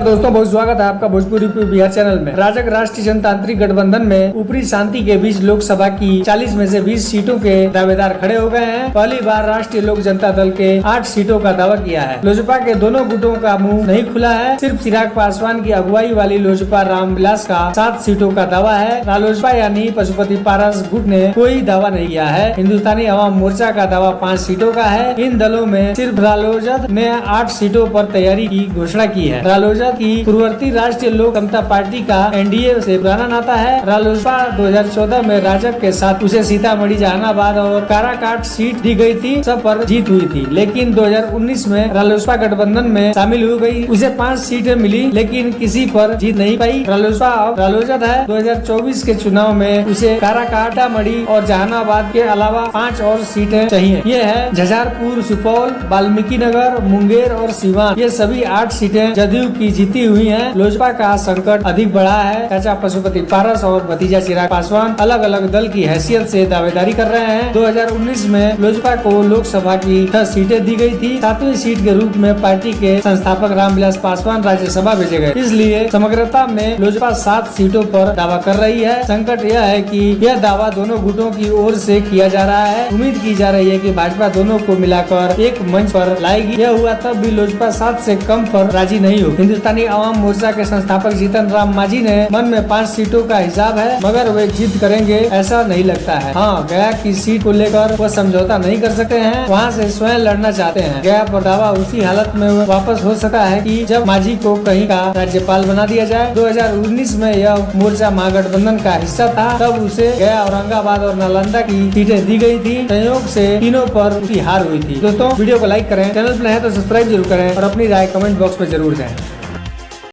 दोस्तों, बहुत स्वागत है आपका भोजपुरी बिहार चैनल में। राजग राष्ट्रीय जनतांत्रिक गठबंधन में ऊपरी शांति के बीच लोकसभा की 40 में से 20 सीटों के दावेदार खड़े हो गए हैं। पहली बार राष्ट्रीय लोक जनता दल के 8 सीटों का दावा किया है। लोजपा के दोनों गुटों का मुंह नहीं खुला है। सिर्फ चिराग पासवान की अगुवाई वाली लोजपा रामविलास का 7 सीटों का दावा है। रालोसपा यानी पशुपति पारस गुट ने कोई दावा नहीं किया है। हिंदुस्तानी अवाम मोर्चा का दावा 5 सीटों का है। इन दलों में सिर्फ रालोजद ने 8 सीटों पर तैयारी की घोषणा की है। रालोजद की पूर्ववर्ती राष्ट्रीय लोक समता पार्टी का एनडीए से पुराना नाता है। रालोसपा 2014 में राजग के साथ उसे सीतामढ़ी, जहानाबाद और काराकाट सीट दी गई थी, सब पर जीत हुई थी। लेकिन 2019 में रालोसपा गठबंधन में शामिल हो गई। उसे 5 सीटें मिली, लेकिन किसी पर जीत नहीं पाई। रालोसपा अब रालोजद है। 2024 के चुनाव में उसे काराकाट, सीतामढ़ी और जहानाबाद के अलावा 5 और सीटें चाहिए। ये है झंझारपुर, सुपौल, वाल्मीकि नगर, मुंगेर और सीवान। ये सभी 8 सीटें जदयू की जीती हुई हैं। लोजपा का संकट अधिक बढ़ा है। चाचा पशुपति पारस और भतीजा चिराग पासवान अलग अलग दल की हैसियत से दावेदारी कर रहे हैं। 2019 में लोजपा को लोकसभा की 6 सीटें दी गई थी। 7वीं सीट के रूप में पार्टी के संस्थापक रामविलास पासवान राज्यसभा भेजे गए। इसलिए समग्रता में लोजपा 7 सीटों पर दावा कर रही है। संकट यह है कि यह दावा दोनों गुटों की ओर से किया जा रहा है। उम्मीद की जा रही है कि भाजपा दोनों को मिलाकर एक मंच पर लाएगी। यह हुआ तब भी लोजपा 7 से कम पर राजी नहीं हो। हिंदुस्तानी अवाम मोर्चा के संस्थापक जीतन राम मांझी ने मन में 5 सीटों का हिसाब है, मगर वे जीत करेंगे ऐसा नहीं लगता है। हाँ, गया की सीट को लेकर वो समझौता नहीं कर सकते हैं। वहाँ से स्वयं लड़ना चाहते हैं। गया पर दावा उसी हालत में वापस हो सका है कि जब मांझी को कहीं का राज्यपाल बना दिया जाए। 2019 में यह मोर्चा महागठबंधन का हिस्सा था। तब उसे गया, औरंगाबाद और नालंदा की सीटें दी गई थी। संयोग से तीनों पर उसकी हार हुई थी। दोस्तों, वीडियो को लाइक करें, चैनल पर है तो सब्सक्राइब जरूर करें और अपनी राय कमेंट बॉक्स में जरूर दें।